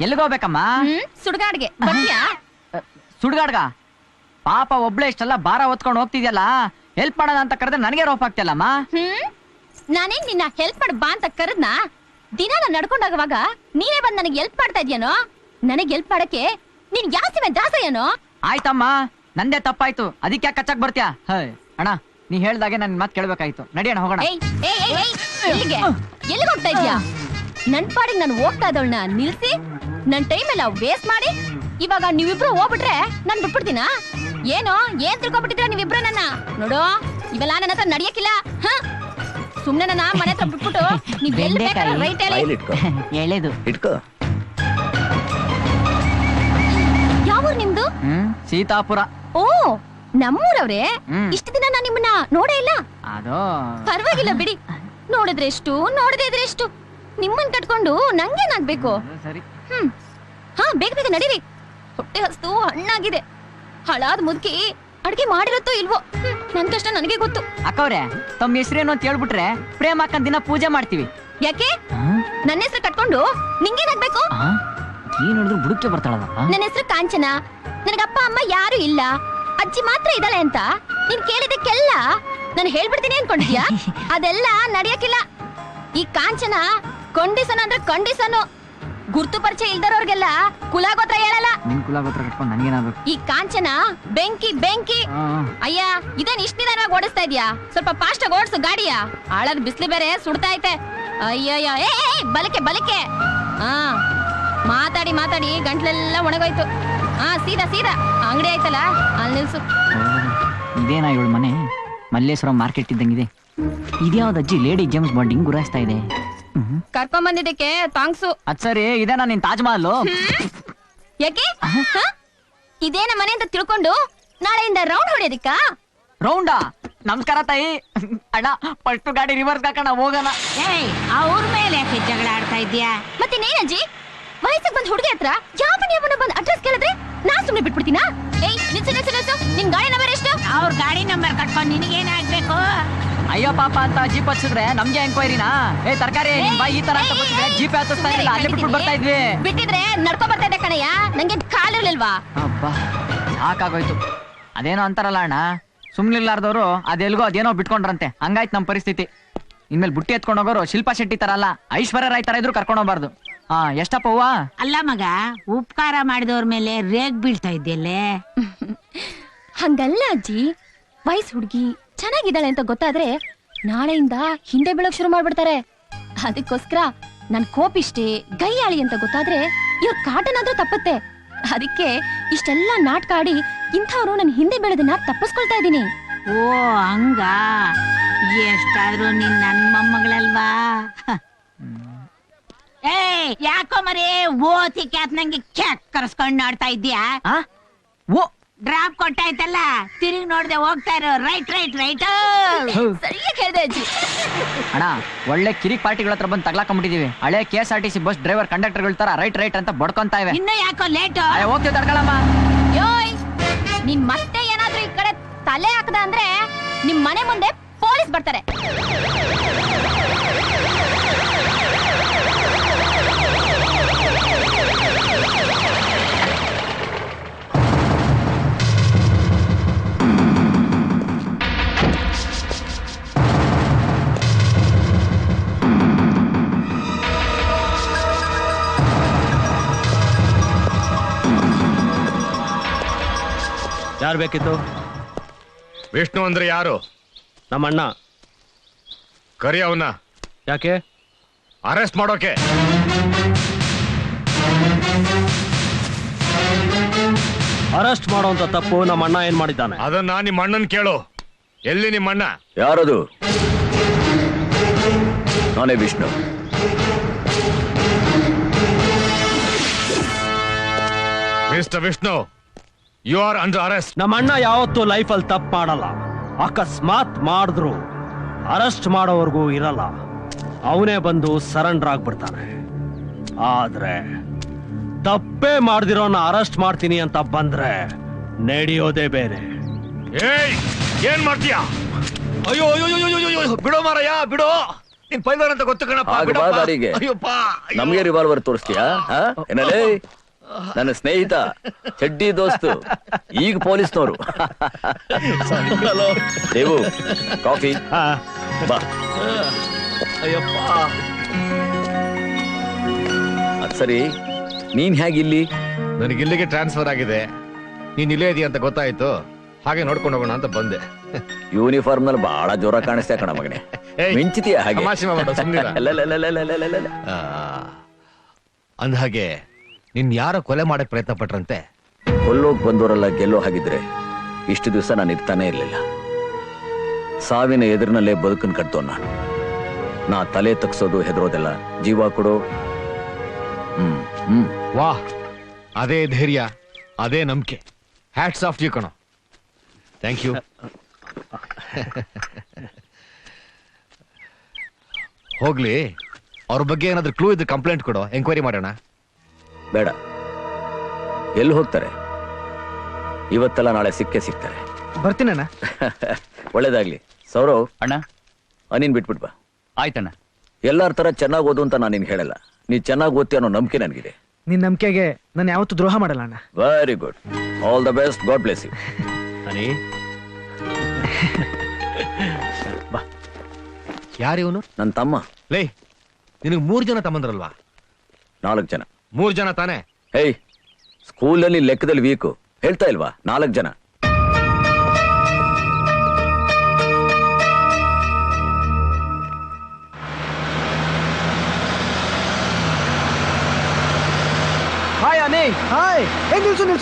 ಎಲ್ಲಿಗೋಗ್ಬೇಕಮ್ಮ? ಸುಡ್ಗಾಡ್ಗೆ ಸುಡ್ಗಾಡ್ಗ? ಪಾಪ ಒಬ್ಳೆ ಇಷ್ಟೆಲ್ಲ ಭಾರ ಹೊತ್ಕೊಂಡು ಹೋಗ್ತಿದ್ಯಲ್ಲ, ಹೆಲ್ಪ್ ಮಾಡೋಣ ಅಂತ ಕರೆದ್ರೆ ನನಗೆ ರೋಪ್ ಆಗ್ತಿಲ್ಲಮ್ಮ. ನಾನೇನ್ ನಿನ್ನ ಹೆಲ್ಪ್ ಮಾಡ ಬಾ ಅಂತ ಕರೆದ್ನಾ? ದಿನ ನಾನು ನಡ್ಕೊಂಡೋಗುವಾಗ ನೀನೇ ಬಂದ್ ನನಗೆ ಹೆಲ್ಪ್ ಮಾಡ್ತಾ ಇದ್ಯಾನೋ? ನನಗೆ ಹೆಲ್ಪ್ ಮಾಡಕ್ಕೆ ನೀನ್ ಜಾಸ್ತಿ ದಾಸ ಏನೋ? ಆಯ್ತಮ್ಮ, ನಂದೇ ತಪ್ಪಾಯ್ತು, ಅದಕ್ಕೆ ಯಾಕೆ ಕಚ್ಚಾಕ್ ಬರ್ತೀಯಾ? ಅಣ್ಣ, ನೀ ಹೇಳ್ದಾಗೆ ನನ್ ಮಾತು ಕೇಳ್ಬೇಕಾಯ್ತು. ನಡಿಯಣ್ಣ ಹೋಗೋಣ. ಎಲ್ಲಿಗೆ ಹೋಗ್ತಾ ಇದ್ಯಾ? ನನ್ ಪಾಡಿಗೆ ನಾನು ಹೋಗ್ತಾ ಇದ್ದವಳನ್ನ ನಿಲ್ಸಿ ನನ್ ಟೈಮ್ ಎಲ್ಲ ವೇಸ್ಟ್ ಮಾಡಿ ಇವಾಗ ನೀವಿಬ್ರು ಹೋಗ್ಬಿಟ್ರೆ ನಾನ್ ಬಿಟ್ಬಿಡ್ತೀನ? ಏನೋ ಏನ್ ತಿಳ್ಕೊಬಿಟ್ಟಿದ್ರ ನೀವಿಬ್ರು ನನ್ನ? ನೋಡು, ಇವೆಲ್ಲ ನನ್ನ ಹತ್ರ ನಡಿಯಕ್ಕಿಲ್ಲ. ಸುಮ್ನೆ ನನ್ನ ಮನೆ ಹತ್ರ ಬಿಟ್ಬಿಟ್ಟು ನೀವ್ ಎಲ್ಲಿ ಬೇಕಾದ್ರೆ ರೈಟ್ ಎಳೆದು ಇಟ್ಕೋ. ಯಾವೂರ್ ನಿಮ್ದು? ಸೀತಾಪುರ. ಓ, ನಮ್ಮೂರವ್ರೆ. ಇಷ್ಟು ದಿನ ನಾನ್ ನಿಮ್ಮನ್ನ ನೋಡೇ ಇಲ್ಲ. ಅದು ಪರವಾಗಿಲ್ಲ ಬಿಡಿ, ನೋಡಿದ್ರೆ ಎಷ್ಟು ನೋಡದೇ ಇದ್ರೆ ಎಷ್ಟು. ನಿಮ್ಮನ್ ಕಟ್ಕೊಂಡು ನಂಗೇನಾಗ್ಬೇಕು? ಸರಿ. ಹಾ, ಬೇಗ ಬೇಗ ನಡೀರಿ, ಹೊಟ್ಟೆ ಹಸ್ತು ಹಣ್ಣಾಗಿದೆ. ಹಳಾದ್ ಮುದುಕಿ ಅಡ್ಗೆ ಮಾಡಿರುತ್ತೋ ಇಲ್ವೋ, ನನ್ ಕಷ್ಟ ನನಗೆ ಗೊತ್ತು. ಅಕ್ಕವ್ರೆ, ತಮ್ಮ ಹೆಸರೇನು ಅಂತ ಹೇಳ್ಬಿಟ್ರೆ ಪ್ರೇಮ ಅಕ್ಕನ್ ದಿನ ಪೂಜೆ ಮಾಡ್ತೀವಿ. ಯಾಕೆ? ನನ್ನ ಹೆಸರು ಕಟ್ಕೊಂಡು ನಿಂಗೇನಾಗ್ಬೇಕು? ನೀನ್ ನೋಡಿದ್ರು ಬುಡಕ್ಕೆ ಬರ್ತಾಳಲ್ಲ. ನನ್ನ ಹೆಸರು ಕಾಂಚನ, ನನಗ ಅಪ್ಪ ಅಮ್ಮ ಯಾರು ಇಲ್ಲ, ಅಜ್ಜಿ ಮಾತ್ರ ಇದ್ದಾಳೆ ಅಂತ ನೀನ್ ಕೇಳಿದಕ್ಕೆಲ್ಲ ನಾನು ಹೇಳ್ಬಿಡ್ತೀನಿ ಅನ್ಕೊಂಡಿದ್ಯಾ? ಅದೆಲ್ಲ ನಡೆಯಕ್ಕಿಲ್ಲ. ಈ ಕಾಂಚನ ಕಂಡೀಸನ್ ಅಂದ್ರೆ ಕಂಡೀಸನ್. ಗುರ್ತು ಪರಿಚಯ ಇಲ್ದರೋರ್ಗೆಲ್ಲ ಕುಲಾಗೋತ್ರ ಹೇಳಲ್ಲ. ನಿನ್ ಕುಲಾಗೋತ್ರ ಕಟ್ಕೊಂಡು ನನಗೇನಾಗ್ಬೇಕು? ಈ ಕಾಂಚನ ಬೆಂಕಿ ಬೆಂಕಿ. ಅಯ್ಯ, ಇದೇನ್ ಇಷ್ಟ ನಿಧಾನವಾಗಿ ಓಡಿಸ್ತಾ ಇದ್ಯಾ? ಸ್ವಲ್ಪ ಫಾಸ್ಟ್ ಆಗಿ ಓಡಿಸು ಗಾಡಿಯ. ಆಳದ್ ಬಿಸ್ಲಿ ಬೇರೆ ಸುಡ್ತಾ ಐತೆ. ಅಯ್ಯಯ್ಯ, ಬಲಕೆ ಬಲಕೆ. ಮಾತಾಡಿ ಮಾತಾಡಿ ಗಂಟ್ಲೆಲ್ಲ ಒಣಗೋಯ್ತು. ಸೀದಾ ಸೀದಾ ಅಂಗಡಿ ಆಯ್ತಲ್ಲ, ಅಲ್ಲಿ ನಿಲ್ಸು. ಇದೇನಾ ಇವಳು ಮನೆ? ಮಲ್ಲೇಶ್ವರ ಮಾರ್ಕೆಟ್ ಇದ್ದಂಗಿದೆ. ಇದ್ಯಾವ್ದು ಅಜ್ಜಿ ಲೇಡಿ ಜೇಮ್ಸ್ ಬಾಂಡ್ ಗುರಾಯಿಸ್ತಾ ಇದೆ? ಕರ್ಕೊಂಡ್ ಬಂದಿದ್ದಕ್ಕೆ ಥ್ಯಾಂಕ್ಸು. ಅದ್ ಸರಿ, ಇದೇನಾ ನಿನ್ ತಾಜ್ ಮಹಲ್? ಯಾಕೆ? ಇದೇನ ಮನೆ ಅಂತ ತಿಳ್ಕೊಂಡು ನಾಳೆಯಿಂದ ರೌಂಡ್ ಹೊಡೆಯೋದಿಕ್ಕ? ರೌಂಡಾ? ನಮಸ್ಕಾರ ತಾಯಿ. ಅಣ್ಣ ಫಸ್ಟ್ ಗಾಡಿ ರಿವರ್ಸ್ ಹಾಕೋಣ ಹೋಗೋಣ. ಏಯ್ ಅವ್ರ ಮೇಲೆ ಯಾಕೆ ಜಗಳ ಆಡ್ತಾ ಇದ್ಯಾ? ಮತ್ತಿನ್ನೇನಜ್ಜಿ ವಯಸ್ಸಿಗೆ ಬಂದ್ ಹುಡುಗಿ ಹತ್ರ ಯಾವನ ಬಂದ್ ಅಡ್ರೆಸ್ ಕೇಳಿದ್ರೆ ನಾ ಸುಮ್ನೆ ಬಿಟ್ಬಿಡ್ತೀನಾ? ಏಯ್ ನಿಲ್ಸು ನಿನ್ ಗಾಡಿ ನಂಬರ್ ಎಷ್ಟು? ಅವ್ರ ಗಾಡಿ ನಂಬರ್ ಕಟ್ಕೊಂಡು ನಿನಗೇನಾಗ್ಬೇಕು? ಅಯ್ಯೋ ಪಾಪ ಅಂತ ಜೀಪ್ ಹಚ್ಚಿದ್ರೆ ನಮ್ಗೆ ಎಂಕ್ವೈರಿನಾ? ಏ ತರಕಾರಿ ನಿಮ್ ಬಾಯಿ ಈ ತರ ಅಂತ ಬಂದ್ರೆ ಜೀಪ್ ಹತ್ತಿಸ್ತಾ ಇರಲಿಲ್ಲ, ಅಲ್ಲೇ ಬಿಟ್ಬಿಟ್ಟು ಬರ್ತಾ ಇದ್ವಿ. ಬಿಟ್ಟಿದ್ರೆ ನಡ್ಕೊ ಬರ್ತಾ ಇದ್ದೆ ಕಣಯ್ಯ, ನಂಗೆ ಕಾಲಿರ್ಲಿಲ್ವಾ? ಅಬ್ಬಾ ಸಾಕಾಗೋಯ್ತು. ಅದೇನೋ ಅಂತಾರಲ್ಲ ಅಣ್ಣ, ಸುಮ್ನಿಲ್ಲಾರ್ದವ್ರು ಅದೆಲ್ಗೋ ಅದೇನೋ ಬಿಟ್ಕೊಂಡ್ರಂತೆ, ಹಂಗಾಯ್ತು ನಮ್ ಪರಿಸ್ಥಿತಿ. ಇನ್ಮೇಲೆ ಬುಟ್ಟಿ ಎತ್ಕೊಂಡು ಹೋಗೋರು ಶಿಲ್ಪಾ ಶೆಟ್ಟಿ ತರ ಅಲ್ಲ, ಐಶ್ವರ್ಯ ರಾಯ್ ತರ ಇದ್ರು ಕರ್ಕೊಂಡು ಹೋಗ್ಬಾರ್ದು. ಎಷ್ಟಪ್ಪ ಹೂವ? ಅಲ್ಲ ಮಗ, ಉಪಕಾರ ಮಾಡಿದವ್ರ ಮೇಲೆ ರೇಗ್ ಬೀಳ್ತಾ ಇದ್ಯಲ್ಲೇ. ಹಂಗಲ್ಲ ಅಜ್ಜಿ, ವಯಸ್ಸು ಹುಡುಗಿ ಚೆನ್ನಾಗಿದ್ದಾಳೆ ಅಂತ ಗೊತ್ತಾದ್ರೆ ನಾಳೆಯಿಂದ ಹಿಂದೆ ಬೀಳಕ್ ಶುರು ಮಾಡ್ಬಿಡ್ತಾರೆ. ಅದಕ್ಕೋಸ್ಕರ ನನ್ ಕೋಪಿಷ್ಟೇ ಗೈಯಾಳಿ ಅಂತ ಗೊತ್ತಾದ್ರೆ ಇವ್ರ ಕಾಟನಾದ್ರೂ ತಪ್ಪತ್ತೆ. ಅದಕ್ಕೆ ಇಷ್ಟೆಲ್ಲ ನಾಟಕ ಆಡಿ ಇಂಥವ್ರು ನನ್ ಹಿಂದೆ ಬೀಳೋದನ್ನ ತಪ್ಪಿಸ್ಕೊಳ್ತಾ ಇದ್ದೀನಿ. ಓ ಹಂಗ, ಎಷ್ಟಾದ್ರೂ ನೀನ್ ನನ್ ಮೊಮ್ಮಗಳಲ್ವಾ? ಏಯ್ ಯಾಕೋ ಮರೇ ಓತಿ ಕ್ಯಾತ್ ನಂಗೆ ಕ್ಯಾಕ್ ಕರ್ಸ್ಕೊಂಡ್ ನೋಡ್ತಾ ಇದ್ಯಾ? ಓ ಡ್ರಾಪ್ ಕೊಟ್ಟಾಯ್ತಲ್ಲ, ತಿರುಗಿ ನೋಡ್ದೆ ಹೋಗ್ತಾ ಇರೋ. Right right right. ಸರಿಯಾಗಿ ಹೇಳ್ದೆ ಅಜ್ಜಿ. ಅಣ್ಣ ಒಳ್ಳೆ ಕಿರಿಕ್ ಪಾರ್ಟಿಗಳ ಹತ್ರ ಬಂದು ತಗ್ಲಾಕೊಂಡ್ಬಿಟ್ಟಿದೀವಿ. ಹಳೆ KSRTC ಬಸ್ ಡ್ರೈವರ್ ಕಂಡಕ್ಟರ್ಗಳ ತರ ರೈಟ್ ರೈಟ್ ಅಂತ ಬಡ್ಕೊಂತಾ ಇವೆ. ಇನ್ನು ಯಾಕೋ ಲೇಟ್? ಹೋಗ್ತೀವಿ ತಡ್ಕೊಳಮ್ಮ. ಯೋಯ್, ನಿನ್ ಮತ್ತೆ ಏನಾದ್ರೂ ಈ ಕಡೆ ತಲೆ ಹಾಕದ ಅಂದ್ರೆ ನಿಮ್ ಮನೆ ಮುಂದೆ ಪೊಲೀಸ್ ಬರ್ತಾರೆ. ಯಾರು ಬೇಕಿತ್ತು? ವಿಷ್ಣು ಅಂದ್ರೆ ಯಾರು? ನಮ್ಮಣ್ಣ. ಕರಿ ಅವನ್ನ. ಯಾಕೆ? ಅರೆಸ್ಟ್ ಮಾಡೋಕೆ. ಅರೆಸ್ಟ್ ಮಾಡೋಂತ ತಪ್ಪು ನಮ್ಮ ಅಣ್ಣ ಏನ್ ಮಾಡಿದ್ದಾನೆ? ಅದನ್ನ ನಿಮ್ಮ ಅಣ್ಣನ್ ಕೇಳು. ಎಲ್ಲಿ ನಿಮ್ಮ ಅಣ್ಣ? ಯಾರದು? ನಾನೇ Vishnu. Mister Vishnu, you are under arrest. ನಮ್ಮ ಅಣ್ಣ ಯಾವತ್ತೂ ಲೈಫಲ್ಲಿ ತಪ್ಪು ಮಾಡಲ್ಲ. ಅಕಸ್ಮಾತ್ ಮಾಡಿದ್ರು ಅರೆಸ್ಟ್ ಮಾಡೋವರೆಗೂ ಇರಲ್ಲ, ಅವನೇ ಬಂದು ಸರೆಂಡರ್ ಆಗ್ಬಿಡ್ತಾನೆ. ಆದ್ರೆ ತಪ್ಪೇ ಮಾಡ್ದಿರೋನ ಅರೆಸ್ಟ್ ಮಾಡ್ತೀನಿ ಅಂತ ಬಂದ್ರೆ ನಡೆಯೋದೇ ಬೇರೆ. ಏಯ್, ಏನ್ ಮಾಡ್ತೀಯಾ? ಅಯ್ಯೋ ಅಯ್ಯೋ ಅಯ್ಯೋ, ಬಿಡೋ ಮಾರಯ್ಯ, ಬಿಡೋ. ನೀನ್ ಪೈಲ್ವಾನ್ ಅಂತ ಗೊತ್ತು ಕಣಪ್ಪ. ನಮ್ಗೆ ರಿವಾಲ್ವರ್ ತೋರಿಸ್ತೀಯಾ? ಏನಲ್ಲೇ ನನ್ನ ಸ್ನೇಹಿತ ಚಡ್ಡಿ ದೋಸ್ತು, ಈಗ ಪೊಲೀಸ್ನವರು. ದೇವು, ಕಾಫಿ ಬಾ. ಅದ್ ಸರಿ, ನೀನ್ ಹೇಗಿಲ್ಲಿ? ನನಗಿಲ್ಲಿಗೆ ಟ್ರಾನ್ಸ್ಫರ್ ಆಗಿದೆ. ನೀನ್ ಇಲ್ಲೇ ಇದೀಯ ಅಂತ ಗೊತ್ತಾಯ್ತು, ಹಾಗೆ ನೋಡ್ಕೊಂಡು ಹೋಗೋಣ ಅಂತ ಬಂದೆ. ಯೂನಿಫಾರ್ಮ್ ನಲ್ಲಿ ಬಹಳ ಜೋರ ಕಾಣಿಸ್ತಾ ಕಣ ಮಗನೇ. ಮಿಂಚಿತೀಯ ಹಾಗೆ. ಅಂದ ಹಾಗೆ ನಿನ್ ಯಾರೋ ಕೊಲೆ ಮಾಡಕ್ ಪ್ರಯತ್ನ ಪಟ್ರಂತೆ? ಕೊಲ್ಲೋಗ್ ಬಂದವರೆಲ್ಲ ಗೆಲ್ಲೋ ಹಾಗಿದ್ರೆ ಇಷ್ಟು ದಿವಸ ನಾನು ಇರ್ತಾನೆ ಇರ್ಲಿಲ್ಲ. ಸಾವಿನ ಎದುರಿನಲ್ಲೇ ಬದುಕನ್ ಕಟ್ತೋನ್ ನಾನು. ನಾ ತಲೆ ತಗ್ಸೋದು, ಹೆದರೋದೆಲ್ಲ, ಜೀವ ಕೊಡೋ. ವಾಹ್, ಅದೇ ಧೈರ್ಯ, ಅದೇ ನಂಬಿಕೆ. ಹ್ಯಾಟ್ಸ್ ಆಫ್ ಯು ಕಣೋ. Thank you. ಹೋಗ್ಲಿ, ಅವ್ರ ಬಗ್ಗೆ ಏನಾದ್ರೂ ಕ್ಲೂ ಇದ್ರೆ ಕಂಪ್ಲೇಂಟ್ ಕೊಡೋ, ಎಂಕ್ವೈರಿ ಮಾಡೋಣ. ಬೇಡ, ಎಲ್ಲಿ ಹೋಗ್ತಾರೆ? ಇವತ್ತೆಲ್ಲ ನಾಳೆ ಸಿಕ್ಕೇ ಸಿಗ್ತಾರೆ. ಬರ್ತೀನಣ್ಣ. ಒಳ್ಳೇದಾಗ್ಲಿ. ಸೌರವ್ ಅಣ್ಣ, ನೀನ್ ಬಿಟ್ಬಿಟ್ ಬಾ. ಆಯ್ತಣ್ಣ. ಎಲ್ಲಾರ ತರ ಚೆನ್ನಾಗಿ ಓದು ಅಂತ ನಾನು ನಿನ್ ಹೇಳಲ್ಲ. ನೀ ಚೆನ್ನಾಗಿ ಓದ್ತಿ ಅನ್ನೋ ನಂಬಿಕೆ ನನಗಿದೆ. ನಿನ್ ನಂಬಿಕೆಗೆ ನಾನು ಯಾವತ್ತೂ ದ್ರೋಹ ಮಾಡಲ್ಲ ಅಣ್ಣ. Very good. All the best. God bless you. Honey, ಬಾ. ಯಾರಿವನು? ನನ್ನ ತಮ್ಮ. ಲೇ, ನಿನಗೆ 3 ಜನ ತಮ್ಮಂದ್ರಲ್ವಾ? 4 ಜನ. 3 ಜನ ತಾನೆ? ಹೇಯ್, ಸ್ಕೂಲಲ್ಲಿ ಲೆಕ್ಕದಲ್ಲಿ ವೀಕು, ಹೇಳ್ತಾ ಇಲ್ವಾ? 4 ಜನ. ಹಾಯ್ ಅನಿ. ಹಾಯ್.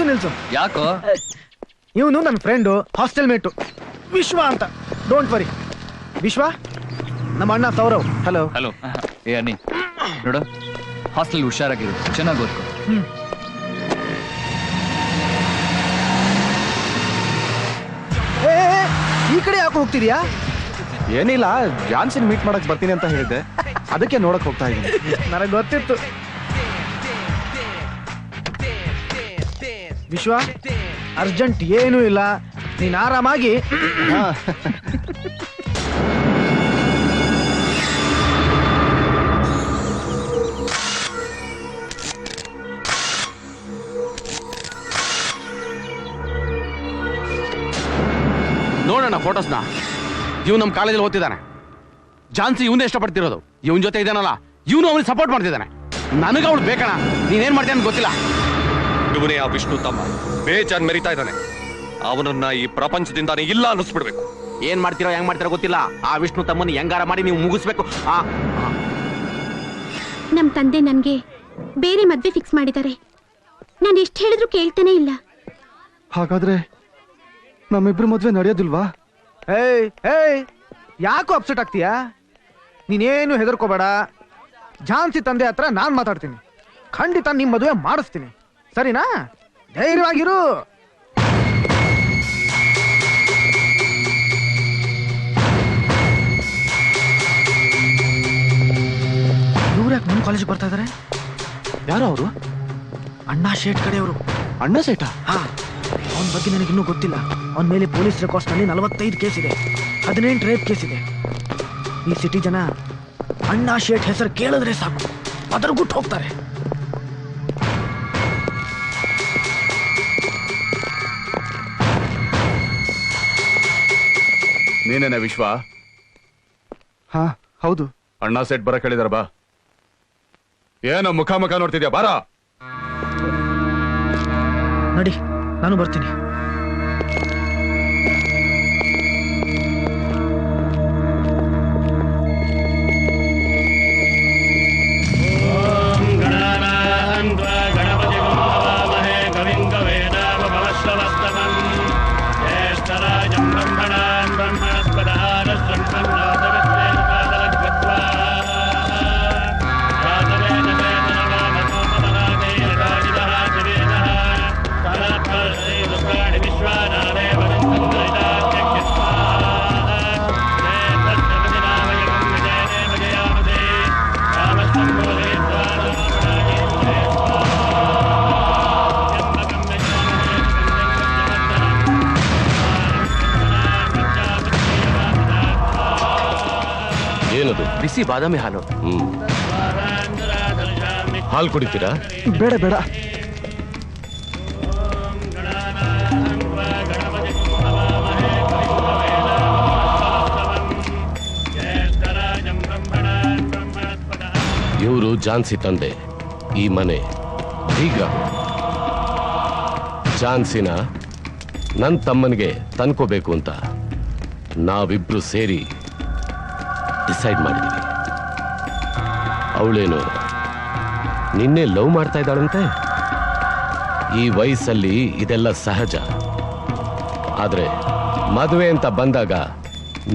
ನಿಲ್ಸು. ಯಾಕೋ? ಇವನು ನನ್ನ ಫ್ರೆಂಡು, ಹಾಸ್ಟೆಲ್ ಮೇಟು, ವಿಶ್ವ ಅಂತ. Don't worry. ವಿಶ್ವ ನಮ್ಮ ಅಣ್ಣ ಸೌರವ್. ಹಲೋ. ಹಲೋ. ಏ ಅನ್ನಿ, ನೋಡು, ಹಾಸ್ಟೆಲ್ ಹುಷಾರಾಗಿರು, ಚೆನ್ನಾಗಿ ಓದ್ಕೊ. ಈ ಕಡೆ ಯಾಕೆ ಹೋಗ್ತಿದ್ಯಾ? ಏನಿಲ್ಲ, ಜಾನ್ಸಿನ್ ಮೀಟ್ ಮಾಡಕ್ ಬರ್ತೀನಿ ಅಂತ ಹೇಳಿದ್ದೆ, ಅದಕ್ಕೆ ನೋಡಕ್ ಹೋಗ್ತಾ ಇದ್ದೀನಿ. ನನಗೆ ಗೊತ್ತಿತ್ತು. ವಿಶ್ವ, ಅರ್ಜೆಂಟ್ ಏನೂ ಇಲ್ಲ, ನೀನ್ ಆರಾಮಾಗಿ ನೋಡೋಣ ಫೋಟೋಸ್ನ. ಇವ್ ನಮ್ಮ ಕಾಲೇಜಲ್ಲಿ ಓದ್ತಿದ್ದಾನೆ. ಜಾನ್ಸಿ ಇವನೇ ಇಷ್ಟಪಡ್ತಿರೋದು. ಇವನ್ ಜೊತೆ ಇದ್ದಾನಲ್ಲ, ಇವನು ಅವನಿಗೆ ಸಪೋರ್ಟ್ ಮಾಡ್ತಿದ್ದಾನೆ. ನನಗೆ ಅವಳು ಬೇಕಣ. ನೀನೇನ್ ಮಾಡ್ತೀಯ ಅಂತ ಗೊತ್ತಿಲ್ಲ. ಇವನೇ ಆ ವಿಷ್ಣು ತಮ್ಮ, ಬೇಜಾನ್ ಮೆರಿತಾ ಇದ್ದಾನೆ. ಅವನನ್ನ ಈ ಪ್ರಪಂಚದಿಂದಾನೇ ಇಲ್ಲ ಅನ್ನಿಸ್ಬಿಡ್ಬೇಕು. ಏನ್ ಮಾಡ್ತಿರೋ ಹೆಂಗ್ ಮಾಡ್ತಿರೋ ಗೊತ್ತಿಲ್ಲ. ಆ ವಿಷ್ಣು ತಮ್ಮನ ಹೆಂಗಾರ ಮಾಡಿ ನೀವು ಮುಗಿಸ್ಬೇಕು. ನಮ್ ತಂದೆ ನನ್ಗೆ ಬೇರೆ ಮದ್ವೆ ಫಿಕ್ಸ್ ಮಾಡಿದ್ದಾರೆ. ನಾನು ಎಷ್ಟು ಹೇಳಿದ್ರು ಕೇಳ್ತಾನೆ ಇಲ್ಲ. ಹಾಗಾದ್ರೆ ನಮ್ಮಿಬ್ರು ಮದ್ವೆ ನಡೆಯೋದಿಲ್ವಾ? ಯಾಕೋ ಅಪ್ಸೆಟ್ ಆಗ್ತೀಯಾ? ನೀನೇನು ಹೆದರ್ಕೋಬೇಡ. ಝಾನ್ಸಿ ತಂದೆ ಹತ್ರ ನಾನ್ ಮಾತಾಡ್ತೀನಿ. ಖಂಡಿತ ನಿಮ್ ಮದುವೆ ಮಾಡಿಸ್ತೀನಿ, ಸರಿನಾ? ಧೈರ್ಯವಾಗಿರು. ಇವ್ರು ಯಾಕೆ ನಮ್ಮ ಕಾಲೇಜಿಗೆ ಬರ್ತಾ ಇದಾರೆ? ಯಾರು ಅವರು? ಅಣ್ಣಾ ಶೇಟ್ ಕಡೆಯವರು. ಅಣ್ಣ ಸೇಟ? ಹಾ, ಅವನ ಬಗ್ಗೆ ನನಗಿನ್ನೂ ಗೊತ್ತಿಲ್ಲ. ಅವನ ಮೇಲೆ ಪೊಲೀಸ್ ರೆಕಾರ್ಡ್ಸ್ ನಲ್ಲಿ 45 ಕೇಸ್ ಇದೆ, 18 ರೇಪ್ ಕೇಸ್ ಇದೆ. ಈ ಸಿಟಿ ಜನ ಅಣ್ಣಾ ಶೇಟ್ ಹೆಸರು ಕೇಳಿದ್ರೆ ಸಾಕು, ಅದರಗುಟ್ಟು ಹೋಗ್ತಾರೆ. ನೀನೇನ ವಿಶ್ವ? ಹಾ ಹೌದು. ಅಣ್ಣ ಸೆಟ್ ಬರ ಕೇಳಿದಾರ. ಬಾ. ಏನೋ ಮುಖ ನೋಡ್ತಿದ್ಯಾ? ಬಾರ. ನಡಿ, ನಾನು ಬರ್ತೀನಿ. ಬಿಸಿ ಬಾದಾಮಿ ಹಾಲು. ಹಾಲು ಕುಡಿತೀರಾ? ಬೇಡ ಬೇಡ. ಇವರು ಝಾನ್ಸಿ ತಂದೆ, ಈ ಮನೆ ಈಗ ಝಾನ್ಸಿನ ನನ್ನ ತಮ್ಮನಿಗೆ ತಂದ್ಕೋಬೇಕು ಅಂತ ನಾವಿಬ್ರು ಸೇರಿ ಡಿಸೈಡ್ ಮಾಡಿದ್ವಿ. ಅವಳೇನು ನಿನ್ನೆ ಲವ್ ಮಾಡ್ತಾ ಇದ್ದಾಳಂತೆ. ಈ ವಯಸ್ಸಲ್ಲಿ ಇದೆಲ್ಲ ಸಹಜ. ಆದ್ರೆ ಮದುವೆ ಅಂತ ಬಂದಾಗ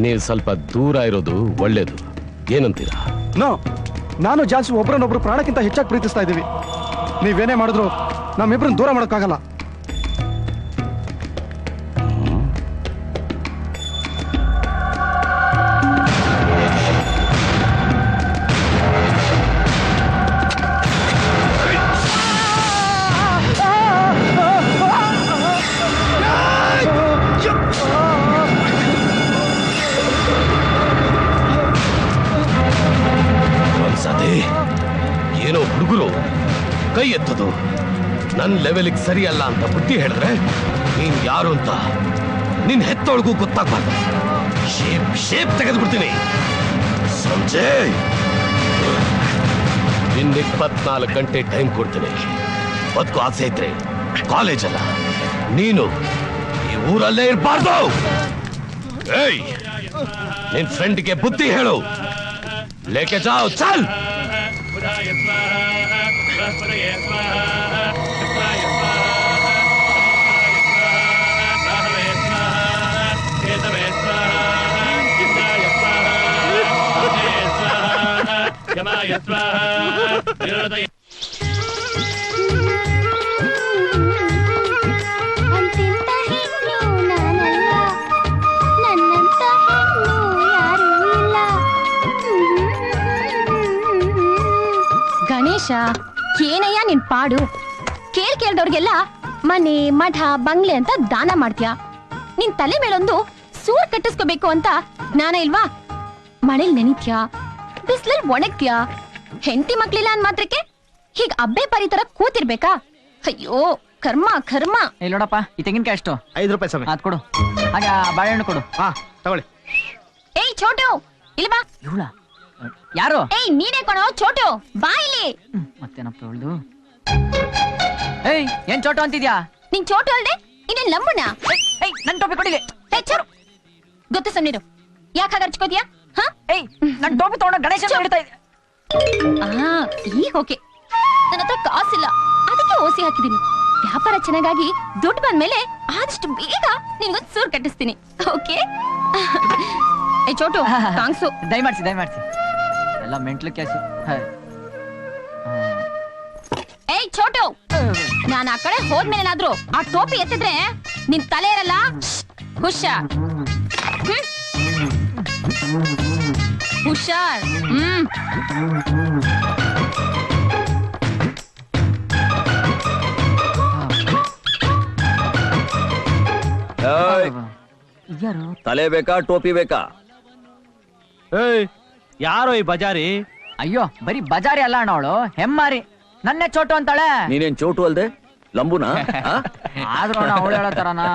ನೀವು ಸ್ವಲ್ಪ ದೂರ ಇರೋದು ಒಳ್ಳೇದು. ಏನಂತೀರಾ? ನಾನು ಜಾನ್ಸಿ ಒಬ್ಬರನ್ನೊಬ್ರು ಪ್ರಾಣಕ್ಕಿಂತ ಹೆಚ್ಚಾಗಿ ಪ್ರೀತಿಸ್ತಾ ಇದ್ದೀವಿ. ನೀವೇನೇ ಮಾಡಿದ್ರು ನಮ್ಮಿಬ್ರನ್ನ ದೂರ ಮಾಡೋಕ್ಕಾಗಲ್ಲ. ಏನೋ ಹುಡುಗರು ಕೈ ಎತ್ತದು ನನ್ನ ಲೆವೆಲ್ಗೆ ಸರಿಯಲ್ಲ ಅಂತ ಬುದ್ಧಿ ಹೇಳಿದ್ರೆ ನೀನ್ ಯಾರು ಅಂತ ನಿನ್ ಹೆತ್ತೊಳಗೂ ಗೊತ್ತಾಗ್ಬಾರ್ದು. ಶೇಪ್ ತೆಗೆದ್ಬಿಡ್ತೀನಿ. ಸಂಜಯ್, ಇನ್ 24 ಗಂಟೆ ಟೈಮ್ ಕೊಡ್ತೀನಿ. ಬದುಕು ಆಸೆ ಇದ್ರೆ ಕಾಲೇಜ್ ಅಲ್ಲ, ನೀನು ಈ ಊರಲ್ಲೇ ಇರಬಾರ್ದು. ಏಯ್, ನಿನ್ ಫ್ರೆಂಡ್ಗೆ ಬುದ್ಧಿ ಹೇಳು. ಲೇಕೆ ಜಾओ, ಚಲ್. ಅಂತಿಂತ ಹೆಣ್ಣು ನಾನಲ್ಲ, ನನ್ನ ಏನಯ್ಯ ನಿನ್ ಪಾಡು ಕೇಳ್ದವ್ರಿಗೆಲ್ಲ ಮನೆ ಮಠ ಬಂಗ್ಲೆ ಅಂತ ದಾನ ಮಾಡ್ತೀಯ. ನಿನ್ ತಲೆ ಮೇಲೊಂದು ಸೂರ್ ಕಟ್ಟಿಸ್ಕೋಬೇಕು ಅಂತ ಜ್ಞಾನ ಇಲ್ವಾ? ಮಳೆಲ್ ನೆನಿತ್ಯಾ, ಬಿಸ್ಲಲ್ ಒಣಗ್ತ್ಯಾ, ಹೆಂಡತಿ ಮಕ್ಳಿಲ್ಲ ಅನ್ ಮಾತ್ರಕ್ಕೆ ಹೀಗ್ ಅಬ್ಬೆ ಪರಿ ತರ ಕೂತಿರ್ಬೇಕಾ? ಅಯ್ಯೋ ಕರ್ಮ ಕರ್ಮ. ನೋಡಪ್ಪ, ಈ ತೆಂಗಿನಕಾಯಿ ಎಷ್ಟು? 5 ರೂಪಾಯಿ ಸಮಯ. ಅದ್ ಕೊಡು. ಹಾಗ ಬಾಳೆಹಣ್ಣು ಕೊಡು. ಹಾ ತಗೊಳ್ಳಿ. ಏಯ್ ಚೋಟು ಇಲ್ಲಿ ಬಾ. ಇವಳ ಯಾರು? ಏಯ್ ನೀನೇ ಕಣೋ ಚೋಟು, ಬಾ ಇಲ್ಲಿ. ಮತ್ತೇನಪ್ಪ ಇವಳ್ದು? ಏಯ್ ಏನ್ ಚೋಟು ಅಂತಿದ್ಯಾ? ನಿನ್ ಚೋಟು ಅಲ್ದೆ ಇನ್ನೇನ್ ಲಂಬುನ? ಏಯ್ ನನ್ ಟೋಪಿ ಕೊಡಿಗೆ. ಗೊತ್ತು ಸುಮ್ನಿರು, ಯಾಕೆ ಹಾಗೆ ಹರ್ಚ್ಕೋದ್ಯಾ? ಏಯ್ ನನ್ ಟೋಪಿ ತಗೊಂಡು ಗಣೇಶ ಇಡ್ತಾ ಇದ್ದೆ. ಈಗ ಓಕೆ. ನನ್ನ ಹತ್ರ ಕಾಸಿಲ್ಲ, ಅದಕ್ಕೆ ಓಸಿ ಹಾಕಿದೀನಿ. ವ್ಯಾಪಾರ ಚೆನ್ನಾಗಾಗಿ ದುಡ್ಡು ಬಂದ್ಮೇಲೆ ಆದಷ್ಟು ಬೇಗ ನಿನ್ಗೊಂದು ಸೂರ್ ಕಟ್ಟಿಸ್ತೀನಿ. ಓಕೆ? ಏ ಚೋಟು ಥ್ಯಾಂಕ್ಸು. ದಯಮಾಡ್ಸಿ ಎಲ್ಲ ಮೆಂಟ್ಲು ಕ್ಯಾಸು. ಏಯ್ ಚೋಟು, ನಾನು ಆ ಕಡೆ ಹೋದ್ಮೇಲೇನಾದ್ರೂ ಆ ಟೋಪಿ ಎತ್ತಿದ್ರೆ ನಿನ್ ತಲೆ ಇರಲ್ಲ. ಹುಷಾರ್. ಹುಷಾರ್. ತಲೆ ಬೇಕಾ ಟೋಪಿ ಬೇಕಾ? ಯಾರೋ ಈ ಬಜಾರಿ? ಅಯ್ಯೋ ಬರೀ ಬಜಾರಿ ಅಲ್ಲ ಅಣ್ಣ, ಅವಳು ಹೆಮ್ಮಾರಿ. ನನ್ನೇ ಚೋಟು ಅಂತಾಳೆ. ನೀನೇನ್ ಚೋಟು ಅಲ್ದೆ ಲಂಬುನಾ? ಆದ್ರೂ ಅವಳು ಹೇಳೋ ತರನಾ?